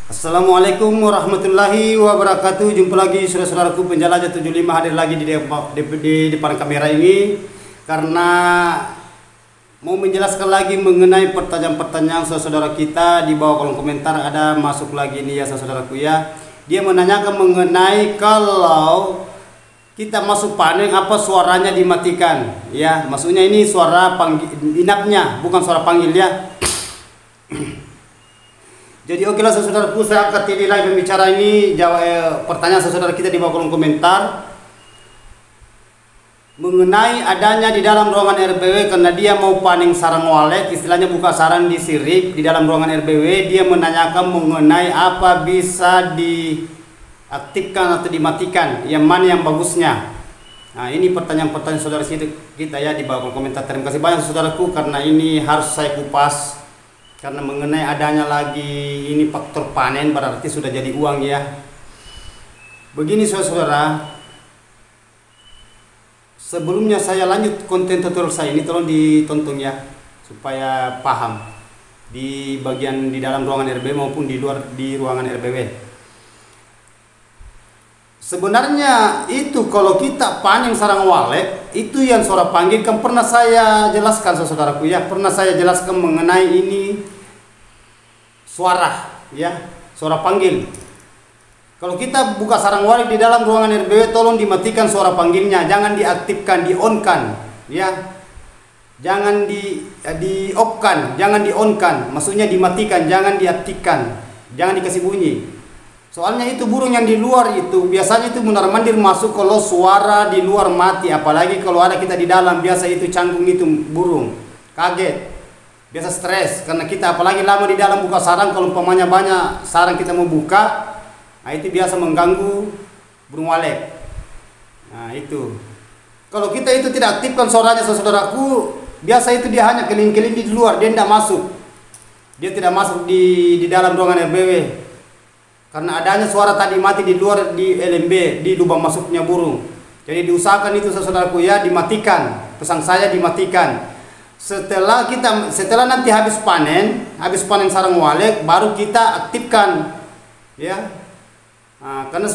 Assalamualaikum warahmatullahi wabarakatuh. Jumpa lagi saudara-saudaraku penjelajah 75 hadir lagi di depan kamera ini karena mau menjelaskan lagi mengenai pertanyaan-pertanyaan saudara-saudara kita. Di bawah kolom komentar ada masuk lagi nih ya saudaraku ya. Dia menanyakan mengenai kalau kita masuk panen apa suaranya dimatikan ya. Maksudnya ini suara panggil inapnya, bukan suara panggil ya. Jadi okelah saudaraku, saya akan mulai berbicara ini jawab pertanyaan saudara kita di bawah kolom komentar mengenai adanya di dalam ruangan RBW karena dia mau panen sarang walet, istilahnya buka sarang di sirip di dalam ruangan RBW. Dia menanyakan mengenai apa bisa diaktifkan atau dimatikan, yang mana yang bagusnya. Nah ini pertanyaan-pertanyaan saudara kita ya di bawah kolom komentar. Terima kasih banyak saudaraku karena ini harus saya kupas. Karena mengenai adanya lagi ini faktor panen berarti sudah jadi uang ya. Begini saudara, sebelumnya saya lanjut konten tutorial saya ini, tolong ditonton ya supaya paham di bagian di dalam ruangan RBW maupun di luar di ruangan RBW. Sebenarnya itu kalau kita panen sarang walet itu yang suara panggil kan pernah saya jelaskan saudaraku ya, pernah saya jelaskan mengenai ini suara ya, suara panggil. Kalau kita buka sarang walet di dalam ruangan RBW tolong dimatikan suara panggilnya, jangan diaktifkan, di-on-kan ya. Jangan di-off-kan, jangan di-on-kan. Maksudnya dimatikan, jangan diaktifkan, jangan dikasih bunyi. Soalnya itu burung yang di luar itu biasanya itu mondar-mandir masuk kalau suara di luar mati, apalagi kalau ada kita di dalam, biasa itu canggung itu burung kaget, biasa stres karena kita apalagi lama di dalam buka sarang. Kalau umpamanya banyak sarang kita mau buka, nah itu biasa mengganggu burung walet. Nah itu kalau kita itu tidak aktifkan suaranya saudaraku, biasa itu dia hanya keliling-keliling di luar, dia tidak masuk, dia tidak masuk di dalam ruangan RBW. Karena adanya suara tadi mati di luar di LMB, di lubang masuknya burung. Jadi diusahakan itu saudaraku ya, dimatikan. Pesan saya dimatikan. Setelah nanti habis panen sarang walet baru kita aktifkan ya. Nah, karena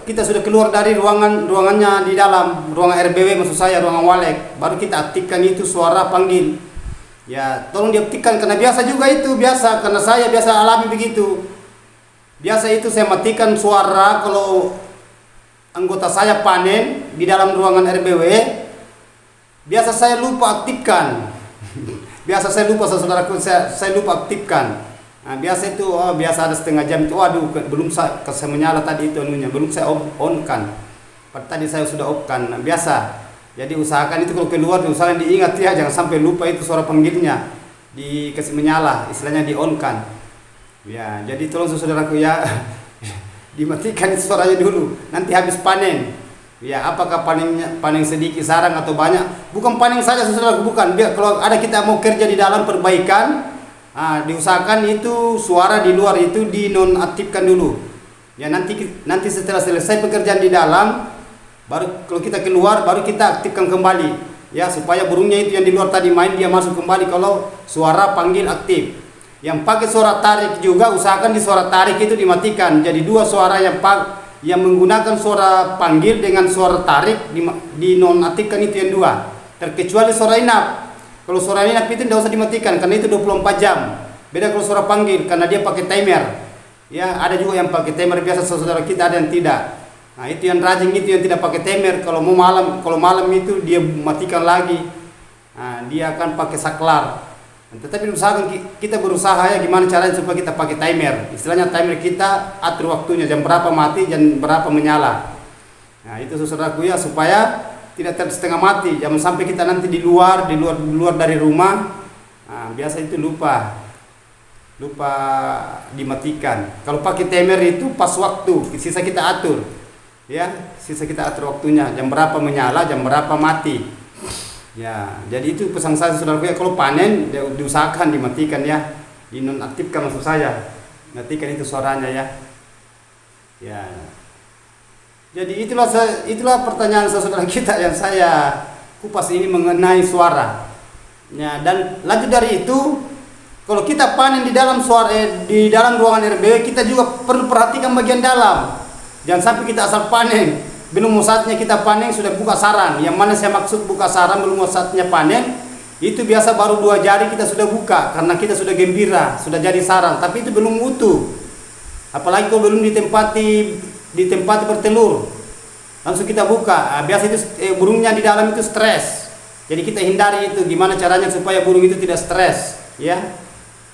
kita sudah keluar dari ruangannya di dalam ruangan RBW, maksud saya ruangan walet, baru kita aktifkan itu suara panggil. Ya, tolong diaktifkan karena biasa juga itu, karena saya biasa alami begitu. Biasa itu saya matikan suara kalau anggota saya panen di dalam ruangan RBW. Biasa saya lupa aktifkan. Biasa saya lupa saudaraku, saya lupa aktifkan. Nah, biasa itu biasa ada setengah jam itu, waduh belum saya menyala tadi itu anunya, belum saya on kan. Tadi saya sudah off kan. Nah, biasa. Jadi usahakan itu kalau keluar usahakan diingat ya, jangan sampai lupa itu suara panggilnya. Dikasih menyala, istilahnya di on kan. Ya, jadi tolong saudaraku ya dimatikan suaranya dulu. Nanti habis panen, ya apakah panen sedikit sarang atau banyak? Bukan panen saja saudaraku, bukan. Kalau ada kita mau kerja di dalam perbaikan, diusahakan itu suara di luar itu dinonaktifkan dulu. Ya nanti setelah selesai pekerjaan di dalam, baru kalau kita keluar baru kita aktifkan kembali. Ya supaya burungnya itu yang di luar tadi main dia masuk kembali kalau suara panggil aktif. Yang pakai suara tarik juga usahakan di suara tarik itu dimatikan. Jadi dua suara yang menggunakan suara panggil dengan suara tarik dinonaktifkan itu yang dua. Terkecuali suara inap. Kalau suara inap itu tidak usah dimatikan karena itu 24 jam. Beda kalau suara panggil karena dia pakai timer. Ya, ada juga yang pakai timer, biasa saudara kita ada yang tidak. Nah, itu yang rajin itu yang tidak pakai timer, kalau malam itu dia matikan lagi. Nah, dia akan pakai saklar. Tetapi usahakan kita berusaha ya gimana caranya supaya kita pakai timer. Istilahnya timer kita atur waktunya jam berapa mati, jam berapa menyala. Nah, itu saudaraku ya supaya tidak setengah mati. Jangan sampai kita nanti di luar dari rumah. Nah, biasa itu lupa dimatikan. Kalau pakai timer itu pas waktu, sisa kita atur. Ya, sisa kita atur waktunya, jam berapa menyala, jam berapa mati. Ya, jadi itu pesan saya saudaraku ya, kalau panen diusahakan dimatikan ya, dinonaktifkan maksud saya, matikan itu suaranya ya. Ya, jadi itulah pertanyaan saudara kita yang saya kupas ini mengenai suara. Ya, dan lanjut dari itu Kalau kita panen di dalam di dalam ruangan RBW, kita juga perlu perhatikan bagian dalam. Jangan sampai kita asal panen, belum saatnya kita panen sudah buka sarang. Yang mana saya maksud buka sarang belum saatnya panen, itu biasa baru 2 jari kita sudah buka karena kita sudah gembira, sudah jadi sarang, tapi itu belum utuh. Apalagi kalau belum ditempati bertelur, langsung kita buka. Biasa itu burungnya di dalam itu stres. Jadi kita hindari itu. Gimana caranya supaya burung itu tidak stres, ya?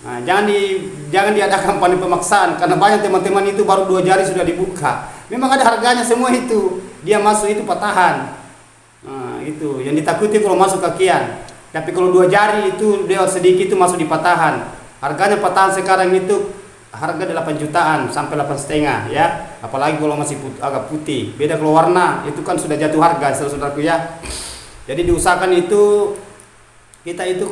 Nah, jangan diadakan panen pemaksaan karena banyak teman-teman itu baru 2 jari sudah dibuka. Memang ada harganya semua itu. Dia masuk itu patahan. Nah, itu yang ditakuti kalau masuk kakian. Tapi kalau 2 jari itu dia sedikit itu masuk di patahan. Harganya patahan sekarang itu harga 8 jutaan sampai 8,5 ya. Apalagi kalau masih agak putih. Beda kalau warna itu kan sudah jatuh harga, saudaraku ya. Jadi diusahakan itu kita itu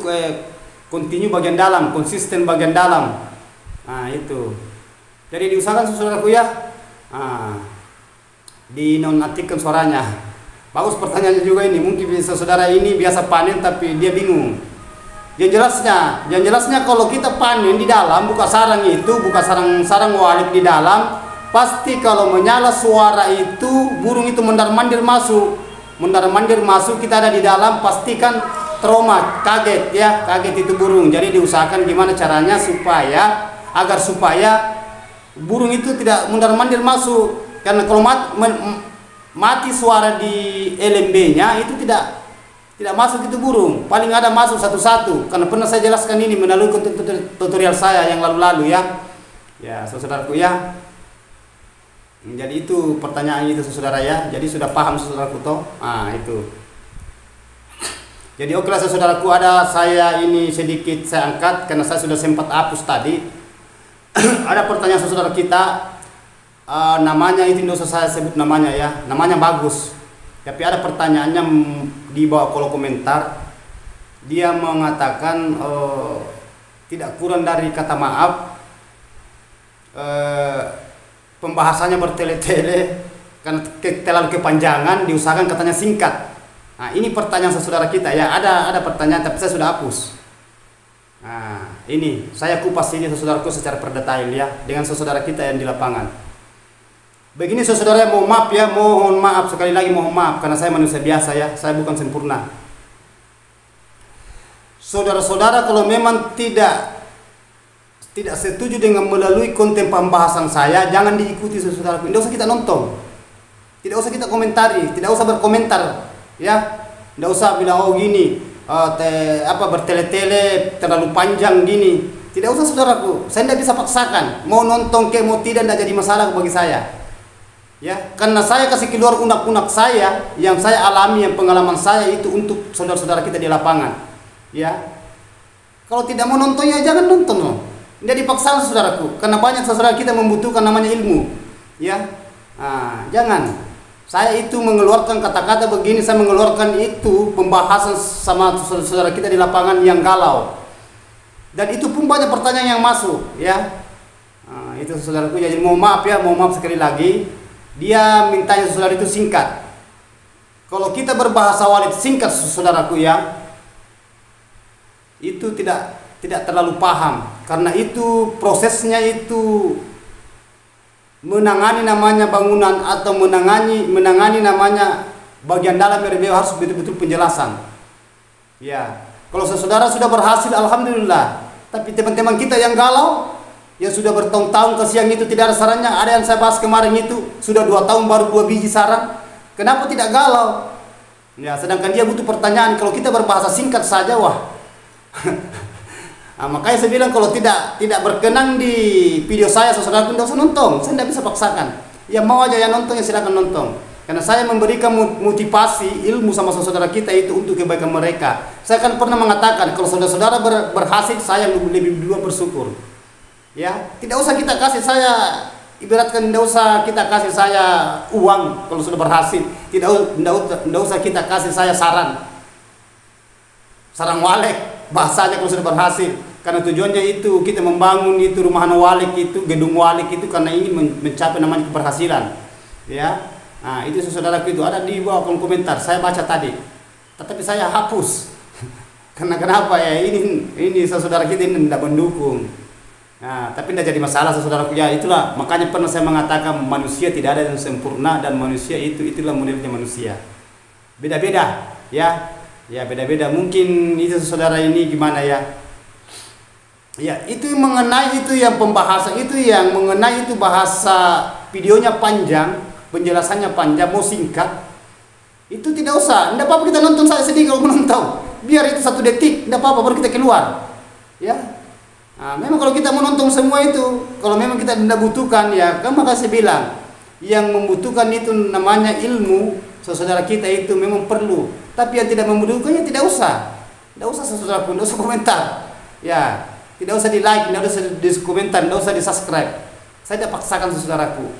continue bagian dalam, konsisten bagian dalam. Nah, itu. Jadi diusahakan saudaraku ya. Nah, dinonaktifkan suaranya. Bagus pertanyaannya juga ini. Mungkin saudara ini biasa panen tapi dia bingung. Yang jelasnya kalau kita panen di dalam, buka sarang sarang walik di dalam, pasti kalau menyala suara itu burung itu mondar-mandir masuk. Mondar-mandir masuk, kita ada di dalam, pastikan trauma, kaget ya, kaget itu burung. Jadi diusahakan gimana caranya supaya burung itu tidak mondar-mandir masuk. Karena kalau mati suara di LMB-nya itu tidak masuk itu burung. Paling ada masuk satu-satu. Karena pernah saya jelaskan ini melalui tutorial saya yang lalu-lalu ya. Ya, saudaraku ya. Jadi itu pertanyaan itu saudara ya. Jadi sudah paham saudaraku toh? Ah, itu. Jadi oke lah saudaraku, saya ini sedikit saya angkat karena saya sudah sempat hapus tadi. Ada pertanyaan saudara kita, namanya itu tidak usah saya sebut namanya ya, namanya bagus. Tapi ada pertanyaannya di bawah kolom komentar. Dia mengatakan tidak kurang dari kata maaf, pembahasannya bertele-tele karena terlalu kepanjangan, diusahakan katanya singkat. Nah, ini pertanyaan saudara kita ya. Ada pertanyaan tapi saya sudah hapus. Nah, ini saya kupas ini saudaraku secara berdetail ya dengan saudara kita yang di lapangan. Begini saudara, mohon maaf ya, mohon maaf sekali lagi, mohon maaf karena saya manusia biasa ya, saya bukan sempurna. Saudara-saudara kalau memang tidak setuju dengan melalui konten pembahasan saya, jangan diikuti saudaraku. Tidak usah kita nonton, tidak usah kita komentari, tidak usah berkomentar ya, tidak usah bilang oh gini bertele-tele terlalu panjang gini. Tidak usah saudaraku, saya tidak bisa paksakan. Mau nonton ke mau tidak jadi masalah bagi saya. Ya, karena saya kasih keluar unek-unek saya yang saya alami, yang pengalaman saya itu untuk saudara-saudara kita di lapangan. Ya, kalau tidak mau nonton ya jangan nonton loh. Tidak dipaksa saudaraku, karena banyak saudara kita membutuhkan namanya ilmu. Ya, nah, jangan. Saya itu mengeluarkan kata-kata begini, saya mengeluarkan itu pembahasan sama saudara kita di lapangan yang galau. Dan itu pun banyak pertanyaan yang masuk. Ya, nah, itu saudaraku. Jadi mohon maaf ya, mohon maaf sekali lagi. Dia mintanya saudara itu singkat. Kalau kita berbahasa walid singkat saudaraku ya, itu tidak terlalu paham, karena itu prosesnya itu menangani namanya bangunan atau menangani namanya bagian dalam RBW harus betul-betul penjelasan. Ya, kalau saudara sudah berhasil alhamdulillah. Tapi teman-teman kita yang galau, yang sudah bertahun-tahun ke siang itu tidak ada sarannya. Ada yang saya bahas kemarin itu sudah 2 tahun baru 2 biji sarang. Kenapa tidak galau? Ya, sedangkan dia butuh pertanyaan. Kalau kita berbahasa singkat saja, wah. Nah, makanya saya bilang kalau tidak berkenan di video saya, saudara pun tidak usah nonton. Saya tidak bisa paksakan. Yang mau aja yang nonton ya silakan nonton. Karena saya memberikan motivasi ilmu sama saudara kita itu untuk kebaikan mereka. Saya kan pernah mengatakan kalau saudara-saudara berhasil, saya lebih dua bersyukur. Ya, tidak usah kita kasih saya, ibaratkan tidak usah kita kasih saya uang kalau sudah berhasil. Tidak usah kita kasih saya sarang walek bahasanya kalau sudah berhasil. Karena tujuannya itu kita membangun itu rumahan walik itu, gedung walik itu karena ingin mencapai namanya keberhasilan. Ya, nah itu saudaraku itu ada di bawah kolom komentar. Saya baca tadi, tetapi saya hapus. Karena kenapa ya, ini saudara kita ini tidak mendukung. Nah, tapi tidak jadi masalah saudaraku ya. Itulah makanya pernah saya mengatakan manusia tidak ada yang sempurna, dan manusia itulah modelnya manusia. Beda-beda ya. Ya beda-beda. Mungkin itu saudara ini gimana ya? Ya, itu mengenai itu yang pembahasan itu yang mengenai itu bahasa videonya panjang, penjelasannya panjang, mau singkat. Itu tidak usah, tidak apa-apa kita nonton saya sedih kalau menonton. Biar itu 1 detik, tidak apa-apa baru kita keluar. Ya. Nah, memang kalau kita menonton semua itu, kalau memang kita tidak butuhkan ya, kan maka saya bilang, yang membutuhkan itu namanya ilmu, saudara kita itu memang perlu. Tapi yang tidak membutuhkannya tidak usah. Tidak usah saudara pun, tidak usah komentar. Ya, tidak usah di-like, tidak usah di-komentar, tidak usah di-subscribe. Saya tidak paksakan saudaraku.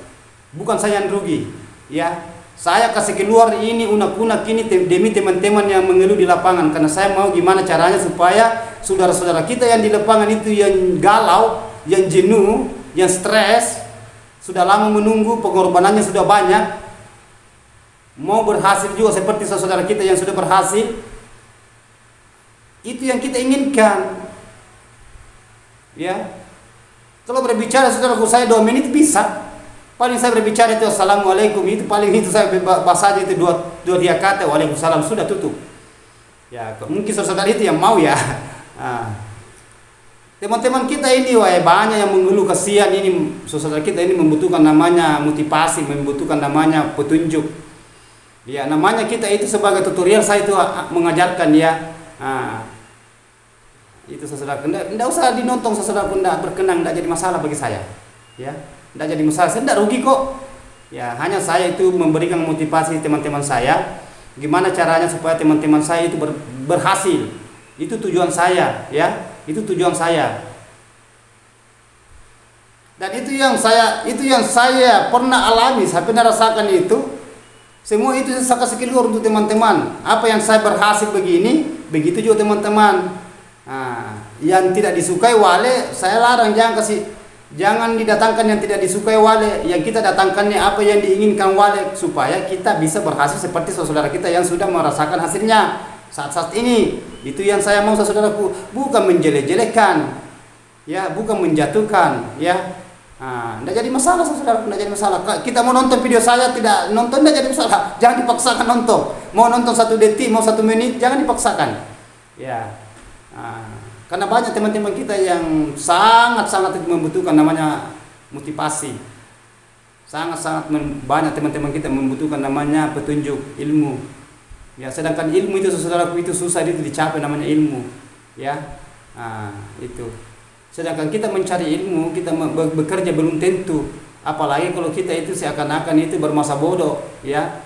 Bukan saya yang rugi, ya. Saya kasih keluar ini unak-unak ini demi teman-teman yang mengeluh di lapangan, karena saya mau gimana caranya supaya saudara-saudara kita yang di lapangan itu yang galau, yang jenuh, yang stres, sudah lama menunggu, pengorbanannya sudah banyak, mau berhasil juga seperti saudara kita yang sudah berhasil. Itu yang kita inginkan. Ya. Kalau berbicara saudaraku saya 2 menit bisa. Paling saya berbicara itu assalamualaikum, itu paling itu saya bahasa aja itu dua dia kata waalaikumsalam sudah tutup. Ya mungkin saudara itu yang mau ya. Teman-teman kita ini banyak yang mengeluh kasihan ini, saudara kita ini membutuhkan namanya motivasi, membutuhkan namanya petunjuk. Ya namanya kita itu sebagai tutorial saya itu mengajarkan ya. Itu saudara tidak usah dinonton saudara pun tidak berkenan, tidak jadi masalah bagi saya. Ya. Tidak jadi masalah, saya tidak rugi kok. Ya, hanya saya itu memberikan motivasi teman-teman saya, gimana caranya supaya teman-teman saya itu berhasil. Itu tujuan saya, ya. Itu tujuan saya. Dan itu yang saya pernah alami, saya pernah rasakan itu. Semua itu saya kasih keluar untuk teman-teman. Apa yang saya berhasil begini, begitu juga teman-teman. Yang tidak disukai wale, saya larang jangan didatangkan yang tidak disukai wale, yang kita datangkannya apa yang diinginkan wale, supaya kita bisa berhasil seperti saudara kita yang sudah merasakan hasilnya saat-saat ini. Itu yang saya mau saudaraku, bukan menjelek-jelekan, ya, bukan menjatuhkan, ya. Tidak jadi masalah saudara, tidak jadi masalah. Kita mau nonton video saya tidak nonton, tidak jadi masalah. Jangan dipaksakan nonton. Mau nonton 1 detik, mau 1 menit, jangan dipaksakan, ya. Karena banyak teman-teman kita yang sangat-sangat membutuhkan namanya motivasi. Sangat-sangat banyak teman-teman kita membutuhkan namanya petunjuk, ilmu. Ya, sedangkan ilmu itu saudaraku itu susah itu dicapai namanya ilmu. Ya. Itu. Sedangkan kita mencari ilmu, kita bekerja belum tentu. Apalagi kalau kita itu seakan-akan itu bermasa bodoh, ya.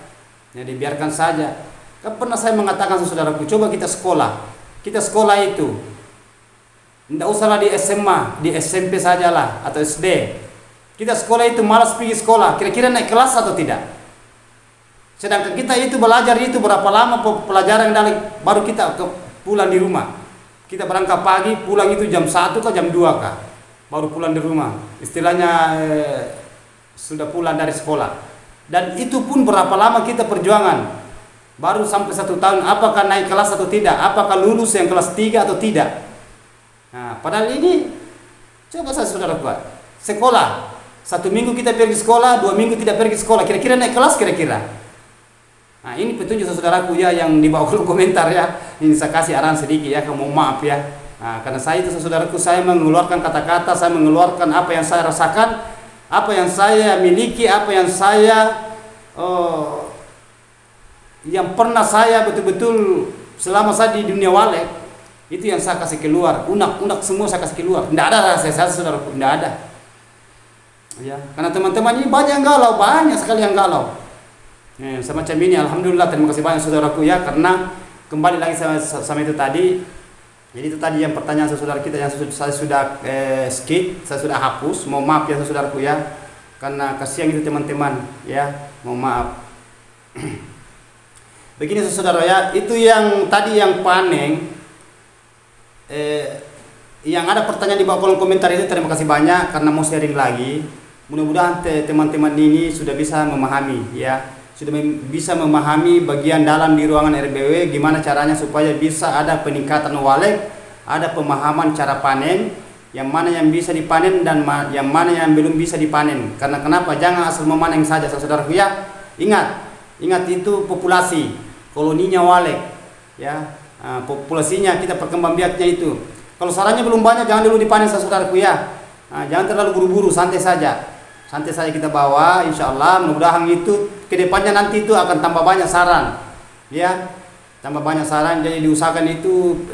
Jadi biarkan saja. Kan pernah saya mengatakan saudaraku, coba kita sekolah. Kita sekolah itu tidak usahlah di SMA, di SMP sajalah atau SD. Kita sekolah itu malas pergi sekolah, kira-kira naik kelas atau tidak? Sedangkan kita itu belajar itu berapa lama pelajaran baru kita pulang di rumah. Kita berangkat pagi, pulang itu jam 1 kah jam 2 kah? Baru pulang di rumah. Istilahnya sudah pulang dari sekolah. Dan itu pun berapa lama kita perjuangan. Baru sampai 1 tahun, apakah naik kelas atau tidak? Apakah lulus yang kelas 3 atau tidak? Padahal ini coba saya saudara buat sekolah 1 minggu kita pergi sekolah, 2 minggu tidak pergi sekolah, kira-kira naik kelas kira-kira. Ini petunjuk saudaraku ya yang di bawah kolom komentar ya. Ini saya kasih arahan sedikit ya, kamu maaf ya. Karena saya itu saudaraku, saya mengeluarkan kata-kata, saya mengeluarkan apa yang saya rasakan, apa yang saya miliki, apa yang saya yang pernah saya betul-betul selama saya di dunia wale. Itu yang saya kasih keluar, unak-unak semua saya kasih keluar. Tidak ada rahasia saya saudaraku, tidak ada. Ya, karena teman-teman ini banyak yang galau, banyak sekali yang galau. Semacam ini, alhamdulillah, terima kasih banyak saudaraku ya, karena kembali lagi sama itu tadi. Jadi itu tadi yang pertanyaan saudara kita yang saya sudah skip, saya sudah hapus. Mohon maaf ya saudaraku ya, karena kasihan itu teman-teman ya, mohon maaf. Begini saudara ya, itu yang tadi yang panen. Yang ada pertanyaan di bawah kolom komentar itu terima kasih banyak karena mau sharing lagi. Mudah-mudahan teman-teman ini sudah bisa memahami ya, sudah bisa memahami bagian dalam di ruangan RBW, gimana caranya supaya bisa ada peningkatan walek, ada pemahaman cara panen, yang mana yang bisa dipanen dan yang mana yang belum bisa dipanen. Karena kenapa? Jangan asal memanen saja, saudaraku ya. Ingat itu populasi, koloninya walek, ya. Populasinya kita perkembangbiaknya itu. Kalau sarangnya belum banyak, jangan dulu dipanen, saudaraku ya. Jangan terlalu buru-buru, santai saja kita bawa. Insya Allah mudah-mudahan itu kedepannya nanti itu akan tambah banyak sarang, ya, tambah banyak sarang. Jadi diusahakan itu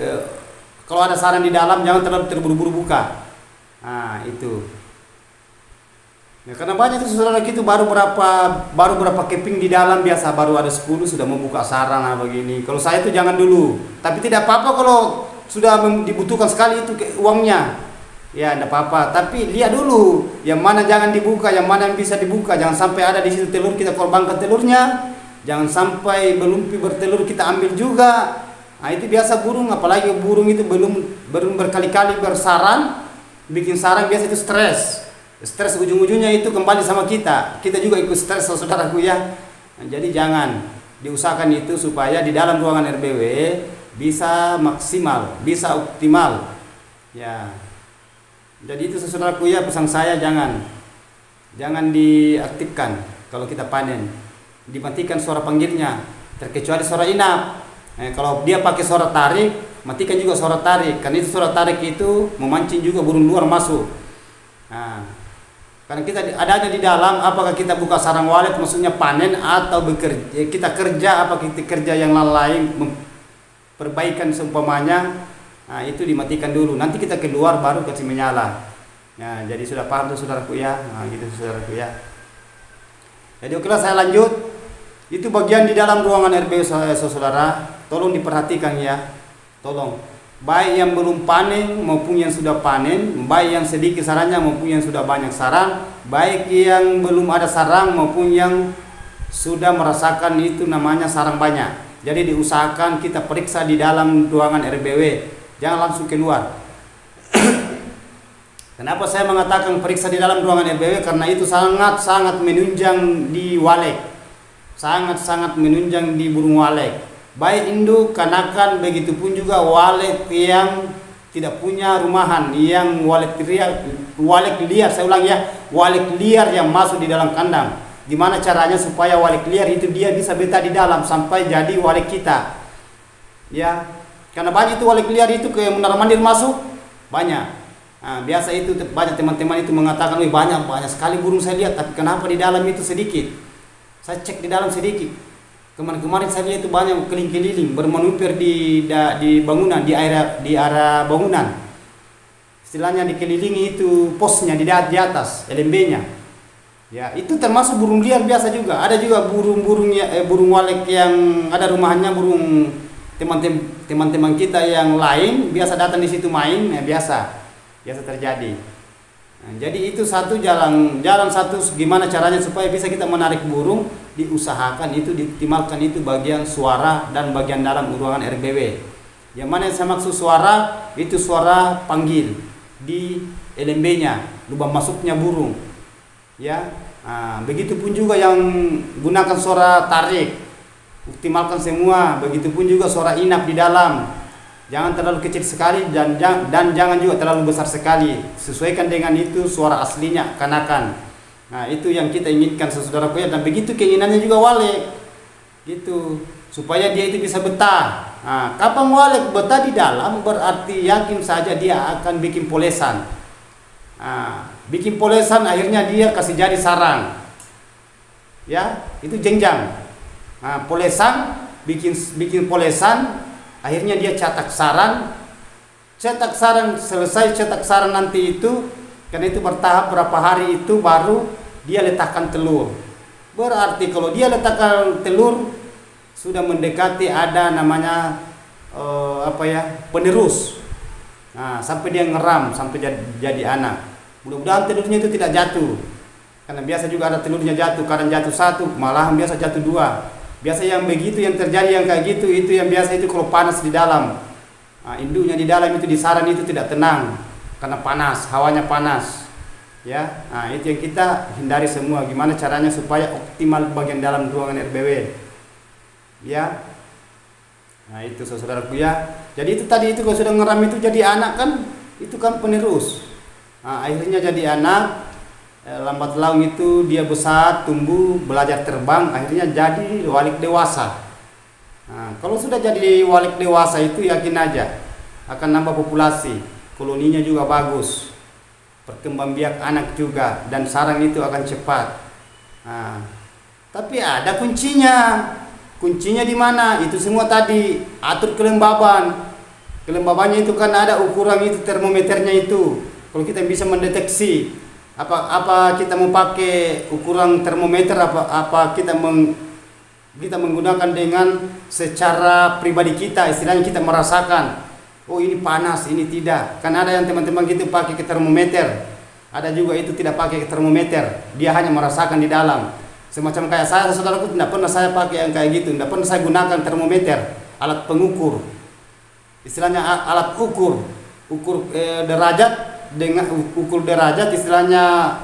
kalau ada sarang di dalam jangan terlalu terburu-buru buka. Itu. Ya, karena banyak itu saudara itu baru berapa keping di dalam, biasa baru ada 10 sudah membuka sarang begini. Kalau saya itu jangan dulu, tapi tidak apa-apa kalau sudah dibutuhkan sekali itu uangnya, ya tidak apa-apa. Tapi lihat dulu yang mana jangan dibuka, yang mana yang bisa dibuka. Jangan sampai ada di situ telur kita korbankan telurnya, jangan sampai belum bertelur kita ambil juga. Itu biasa burung, apalagi burung itu belum berkali-kali bersarang, bikin sarang biasa itu stres ujung-ujungnya itu kembali sama kita juga ikut stres, saudaraku ya. Jadi jangan, diusahakan itu supaya di dalam ruangan RBW bisa maksimal, bisa optimal, ya. Jadi itu saudaraku ya, pesan saya jangan diaktifkan kalau kita panen, dimatikan suara panggilnya, terkecuali suara inap. Kalau dia pakai suara tarik, matikan juga suara tarik, karena itu suara tarik itu memancing juga burung luar masuk. Karena kita adanya di dalam, apakah kita buka sarang walet maksudnya panen atau bekerja, kita kerja, apa kita kerja yang lain, perbaikan seumpamanya, itu dimatikan dulu. Nanti kita keluar baru kasih menyala. Ya, jadi sudah paham tuh saudaraku ya. Gitu saudaraku ya. Jadi okelah, saya lanjut. Itu bagian di dalam ruangan RBW saudara. Tolong diperhatikan ya. Tolong. Baik yang belum panen maupun yang sudah panen, baik yang sedikit sarangnya maupun yang sudah banyak sarang, baik yang belum ada sarang maupun yang sudah merasakan itu namanya sarang banyak. Jadi diusahakan kita periksa di dalam ruangan RBW, jangan langsung keluar. Kenapa saya mengatakan periksa di dalam ruangan RBW? Karena itu sangat-sangat menunjang di walek, sangat-sangat menunjang di burung walek, baik induk, kanakan, begitu pun juga walek yang tidak punya rumahan, yang walek liar, saya ulang ya, walek liar yang masuk di dalam kandang. Gimana caranya supaya walek liar itu dia bisa betah di dalam sampai jadi walek kita, ya. Karena banyak itu walek liar itu ke menara mandir masuk banyak. Biasa itu banyak teman-teman itu mengatakan, wih banyak sekali burung saya lihat, tapi kenapa di dalam itu sedikit? Saya cek di dalam sedikit. Kemarin saya lihat itu banyak keliling-keliling bermanuver di bangunan, di area bangunan. Istilahnya dikelilingi itu posnya di atas LMB-nya. Ya, itu termasuk burung liar biasa juga. Ada juga burung walek yang ada rumahannya, burung teman-teman kita yang lain biasa datang di situ main, ya biasa terjadi. Jadi itu satu jalan satu gimana caranya supaya bisa kita menarik burung, diusahakan itu dioptimalkan itu bagian suara dan bagian dalam ruangan RBW. Yang mana yang saya maksud suara itu suara panggil di LMB-nya, lubang masuknya burung. Ya, begitupun juga yang gunakan suara tarik, optimalkan semua. Begitupun juga suara inap di dalam, jangan terlalu kecil sekali dan jangan juga terlalu besar sekali. Sesuaikan dengan itu suara aslinya kanakan. Itu yang kita inginkan saudaraku ya, dan begitu keinginannya juga walek, gitu, supaya dia itu bisa betah. Kapan walek betah di dalam berarti yakin saja dia akan bikin polesan. Bikin polesan akhirnya dia kasih jadi sarang, ya itu jenjang. Polesan bikin polesan, akhirnya dia cetak sarang, selesai cetak sarang nanti itu, karena itu bertahap berapa hari itu baru dia letakkan telur. Berarti kalau dia letakkan telur sudah mendekati ada namanya penerus. Sampai dia ngeram sampai jadi anak. Mudah-mudahan telurnya itu tidak jatuh, karena biasa juga ada telurnya jatuh, kadang jatuh satu, malahan biasa jatuh dua. Biasa yang begitu yang terjadi yang kayak gitu itu yang biasa itu kalau panas di dalam, induknya di dalam itu di sarang itu tidak tenang karena panas, hawanya panas. ya. Nah, itu yang kita hindari semua. Gimana caranya supaya optimal bagian dalam ruangan RBW, ya. Nah, itu saudaraku ya. Jadi itu tadi itu kalau sudah ngeram itu jadi anak kan, itu kan penerus. Nah, akhirnya jadi anak, lambat laun itu dia besar, tumbuh, belajar terbang, akhirnya jadi walik dewasa. Nah, kalau sudah jadi walik dewasa itu yakin aja akan nambah populasi, koloninya juga bagus, perkembangbiak anak juga, dan sarang itu akan cepat. Nah, tapi ada kuncinya. Kuncinya di mana? Itu semua tadi atur kelembaban. Kelembabannya itu kan ada ukuran itu, termometernya itu. Kalau kita bisa mendeteksi apa kita mau pakai ukuran termometer, apa kita menggunakan dengan secara pribadi kita, istilahnya kita merasakan, oh ini panas, ini tidak. Kan ada yang teman-teman gitu pakai ke termometer, ada juga itu tidak pakai ke termometer, dia hanya merasakan di dalam. Semacam kayak saya, saudaraku, tidak pernah saya pakai yang kayak gitu, tidak pernah saya gunakan termometer, alat pengukur, istilahnya alat ukur derajat, dengan ukur derajat istilahnya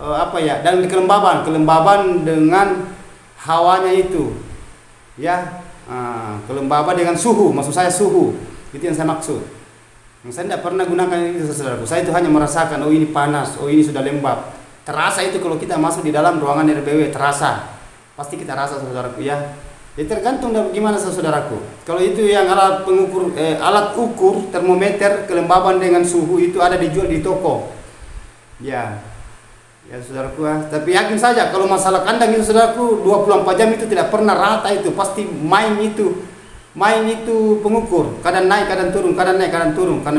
apa ya, dan kelembaban dengan hawanya itu, ya. Kelembaban dengan suhu, maksud saya suhu, itu yang saya maksud. Saya tidak pernah gunakan itu, saudaraku. Saya itu hanya merasakan, oh ini panas, oh ini sudah lembab. Terasa itu kalau kita masuk di dalam ruangan RBW, terasa, pasti kita rasa, saudaraku ya. Jadi tergantung dari gimana, saudaraku. Kalau itu yang alat pengukur, alat ukur termometer kelembaban dengan suhu itu ada dijual di toko, ya, ya saudaraku ya. Tapi yakin saja kalau masalah kandang itu, saudaraku, 24 jam itu tidak pernah rata, itu pasti main itu pengukur, kadang naik kadang turun, kadang naik kadang turun, karena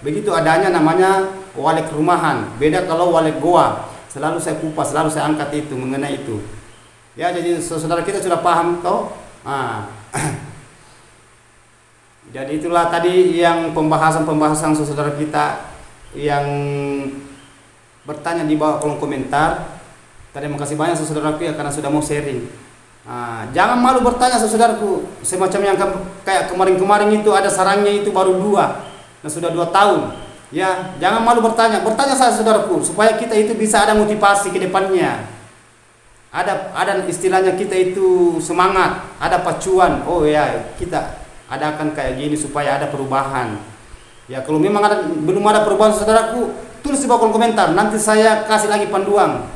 begitu adanya namanya walik rumahan. Beda kalau walik goa, selalu saya kupas, selalu saya angkat itu mengenai itu. Ya, jadi saudara kita sudah paham toh. Jadi itulah tadi yang pembahasan saudara kita yang bertanya di bawah kolom komentar. Terima kasih banyak saudaraku ya, karena sudah mau sharing. Jangan malu bertanya saudaraku, semacam yang kayak kemarin itu ada sarangnya itu baru 2, nah sudah 2 tahun. Ya, jangan malu bertanya saya saudaraku, supaya kita itu bisa ada motivasi ke depannya. Ada istilahnya kita itu semangat, ada pacuan. Oh ya, kita adakan kayak gini supaya ada perubahan. Ya, kalau memang belum ada perubahan saudaraku, tulis di bawah kolom komentar, nanti saya kasih lagi panduan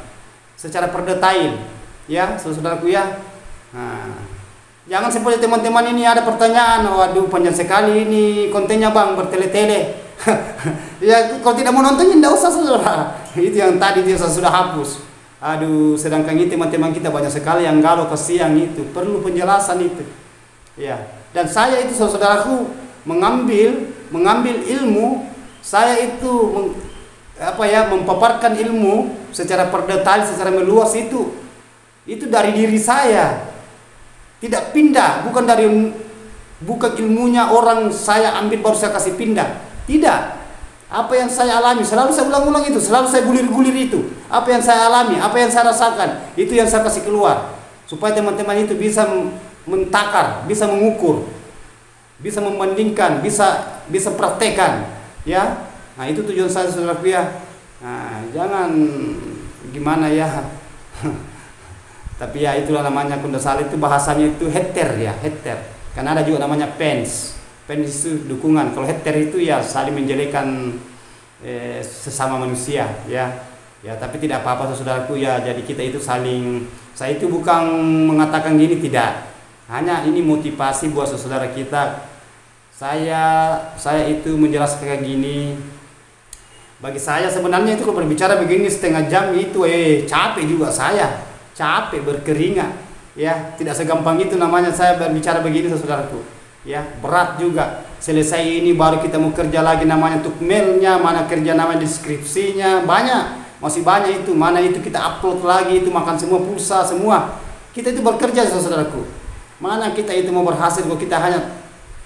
secara perdetail. Ya, saudaraku ya. Jangan seperti teman-teman ini ada pertanyaan, waduh panjang sekali ini kontennya bang, bertele-tele. Ya, kalau tidak mau nonton tidak usah, saudara. Itu yang tadi dia sudah hapus. Aduh, sedangkan ini teman-teman kita banyak sekali yang galau kesiang itu, perlu penjelasan itu. Ya, dan saya itu saudaraku mengambil ilmu, saya itu mempaparkan ilmu secara perdetail, secara meluas itu dari diri saya. Tidak pindah, bukan ilmunya orang saya ambil baru saya kasih pindah. Tidak. Apa yang saya alami selalu saya ulang-ulang itu, selalu saya gulir-gulir itu. Apa yang saya alami, apa yang saya rasakan, itu yang saya kasih keluar. Supaya teman-teman itu bisa mentakar, bisa mengukur, bisa membandingkan, bisa praktekan, ya. Nah, itu tujuan saya saudaraku ya. Nah, jangan gimana ya. Tapi ya itulah namanya kundasal itu, bahasanya itu heter ya, heter. Karena ada juga namanya pens. Pens itu dukungan. Kalau heter itu ya saling menjelekan sesama manusia ya. Ya, tapi tidak apa-apa saudaraku ya. Jadi kita itu saling, saya itu bukan mengatakan gini, tidak. Hanya ini motivasi buat saudara kita. Saya itu menjelaskan kayak gini. Bagi saya sebenarnya itu kalau berbicara begini setengah jam itu capek juga saya. Capek, berkeringat ya, tidak segampang itu namanya saya berbicara begini saudaraku ya, berat juga. Selesai ini baru kita mau kerja lagi, namanya tukmelnya, mana kerja namanya deskripsinya, masih banyak itu, mana itu kita upload lagi, itu makan semua pulsa semua. Kita itu bekerja saudaraku, mana kita itu mau berhasil kalau kita hanya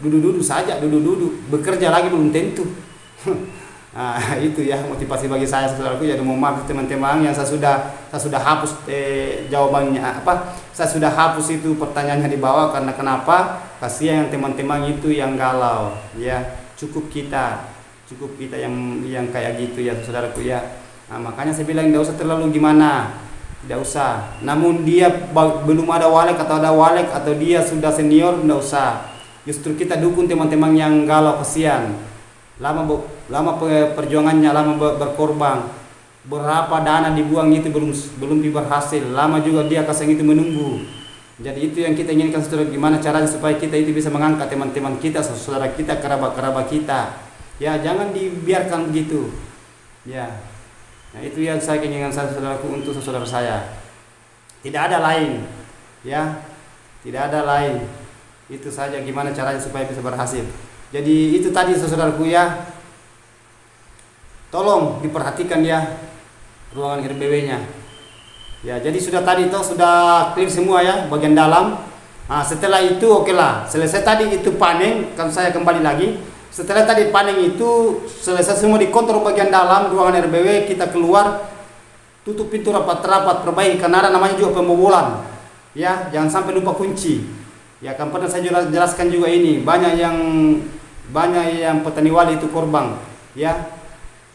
duduk-duduk saja, bekerja lagi belum tentu. Nah, itu ya motivasi bagi saya saudaraku. Jadi mohon maaf teman-teman yang saya sudah hapus jawabannya saya sudah hapus itu pertanyaannya di bawah, karena kenapa? Kasihan yang teman-teman itu yang galau ya. Cukup kita yang kayak gitu ya saudaraku ya. Nah, makanya saya bilang tidak usah terlalu gimana, tidak usah. Namun dia belum ada walek atau ada walek atau dia sudah senior, tidak usah. Justru kita dukung teman-teman yang galau, kasihan. Lama perjuangannya, lama berkorban. Berapa dana dibuang itu belum berhasil. Lama juga dia kasih itu menunggu. Jadi itu yang kita inginkan, saudara, gimana caranya supaya kita itu bisa mengangkat teman-teman kita, saudara kita, kerabat-kerabat kita. Ya, jangan dibiarkan begitu. Ya. Nah, itu yang saya inginkan, saudaraku, untuk saudara saya. Tidak ada lain. Ya. Tidak ada lain. Itu saja gimana caranya supaya bisa berhasil. Jadi itu tadi, saudaraku, ya. Tolong diperhatikan ya ruangan RBW-nya. Ya, jadi sudah tadi itu sudah clear semua ya bagian dalam. Nah, setelah itu oke lah. Selesai tadi itu panen, kan saya kembali lagi. Setelah tadi panen itu selesai semua dikontrol bagian dalam ruangan RBW, kita keluar, tutup pintu rapat-rapat, perbaiki karena ada namanya juga pembobolan. Ya, jangan sampai lupa kunci. Ya, kan pernah saya jelaskan juga ini, banyak yang petani wali itu korban. Ya.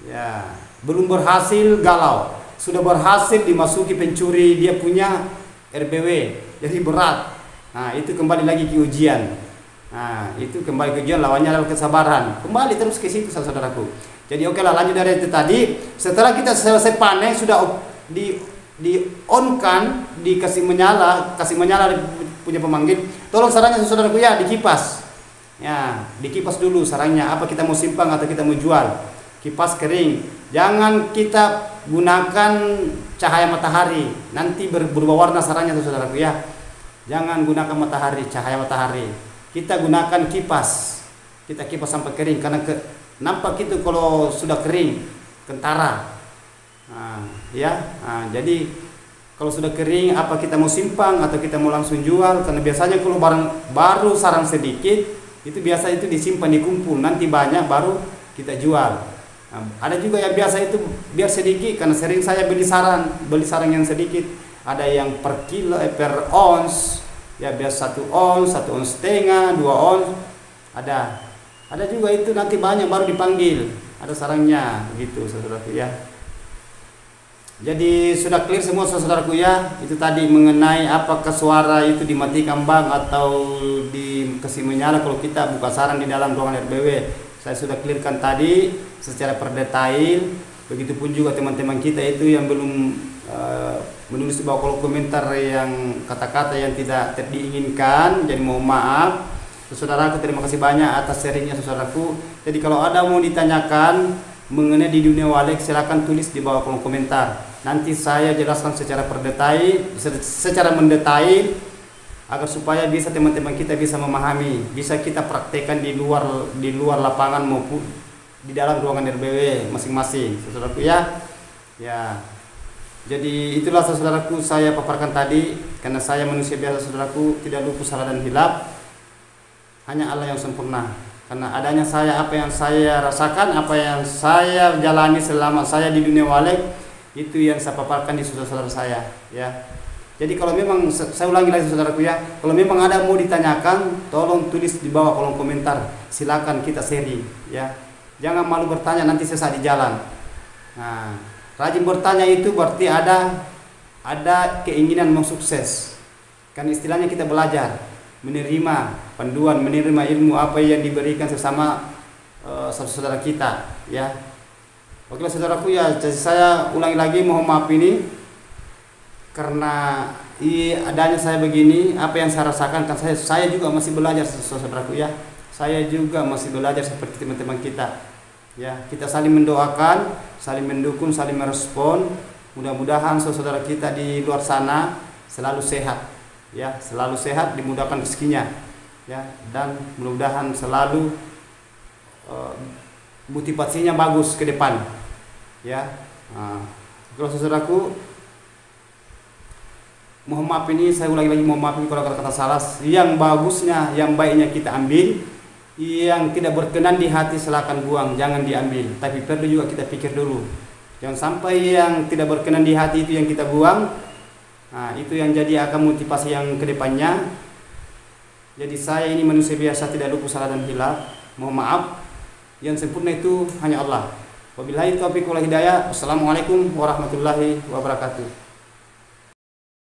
Ya, belum berhasil galau. Sudah berhasil dimasuki pencuri dia punya RBW. Jadi berat. Nah, itu kembali lagi ke ujian. Nah, itu kembali ke ujian, lawannya adalah kesabaran. Kembali terus ke situ, saudaraku. Jadi oke lah, lanjut dari itu tadi. Setelah kita selesai panen, sudah di on kan, kasih menyala punya pemanggil. Tolong sarangnya, saudaraku, ya dikipas. Ya, dikipas dulu sarangnya. Apa kita mau simpang atau kita mau jual? Kipas kering. Jangan kita gunakan cahaya matahari, nanti berubah warna sarangnya, saudaraku, ya. Jangan gunakan matahari, cahaya matahari. Kita gunakan kipas. Kita kipas sampai kering, karena nampak itu kalau sudah kering, kentara. Nah, ya. Nah, jadi kalau sudah kering, apa kita mau simpang atau kita mau langsung jual? Karena biasanya kalau baru sarang sedikit, itu biasa itu disimpan, dikumpul, nanti banyak baru kita jual. Nah, ada juga yang biasa itu biar sedikit, karena sering saya beli sarang yang sedikit. Ada yang per kilo, per ons, ya biasa 1 ons, 1,5 ons, 2 ons. Ada juga itu nanti banyak baru dipanggil. Ada sarangnya gitu, saudaraku, ya. Jadi sudah clear semua, saudaraku, ya. Itu tadi mengenai apakah suara itu dimatikan bang atau dikasih menyala kalau kita buka sarang di dalam ruangan RBW. Saya sudah clearkan tadi secara perdetail. Begitupun juga teman-teman kita itu yang belum menulis di bawah kolom komentar yang kata-kata yang tidak diinginkan. Jadi mohon maaf. Saudaraku, terima kasih banyak atas sharingnya, saudaraku. Jadi kalau ada mau ditanyakan mengenai di dunia walek, silakan tulis di bawah kolom komentar. Nanti saya jelaskan secara mendetail agar supaya bisa teman-teman kita bisa memahami, bisa kita praktekkan di luar lapangan maupun di dalam ruangan RBW masing-masing, saudaraku, ya. Ya. Jadi itulah, saudaraku, saya paparkan tadi, karena saya manusia biasa, saudaraku, tidak luput salah dan hilaf. Hanya Allah yang sempurna. Karena adanya saya, apa yang saya rasakan, apa yang saya jalani selama saya di dunia walek, itu yang saya paparkan di saudara-saudara saya, ya. Jadi kalau memang, saya ulangi lagi, saudaraku, ya, kalau memang ada mau ditanyakan, tolong tulis di bawah kolom komentar. Silakan kita sharing, ya. Jangan malu bertanya, nanti sesat di jalan. Nah, rajin bertanya itu berarti ada keinginan mau sukses. Kan istilahnya kita belajar, menerima panduan, menerima ilmu apa yang diberikan sesama saudara kita, ya. Oke, saudaraku, ya. Jadi saya ulangi lagi, mohon maaf ini karena adanya saya begini, apa yang saya rasakan, kan saya juga masih belajar, saudaraku, ya. Saya juga masih belajar seperti teman-teman kita, ya. Kita saling mendoakan, saling mendukung, saling merespon. Mudah-mudahan saudara kita di luar sana selalu sehat, ya, selalu sehat, dimudahkan rezekinya, ya, dan mudah-mudahan selalu motivasinya bagus ke depan, ya. Kalau saudaraku, mohon maaf ini, saya ulangi lagi, mohon maaf ini kalau kata-kata salah. Yang bagusnya, yang baiknya kita ambil, yang tidak berkenan di hati silakan buang, jangan diambil. Tapi perlu juga kita pikir dulu, jangan sampai yang tidak berkenan di hati itu yang kita buang. Nah, itu yang jadi akan motivasi yang kedepannya. Jadi saya ini manusia biasa, tidak luput salah dan hilaf. Mohon maaf, yang sempurna itu hanya Allah. Wabillahi taufiq wal hidayah. Wassalamualaikum warahmatullahi wabarakatuh.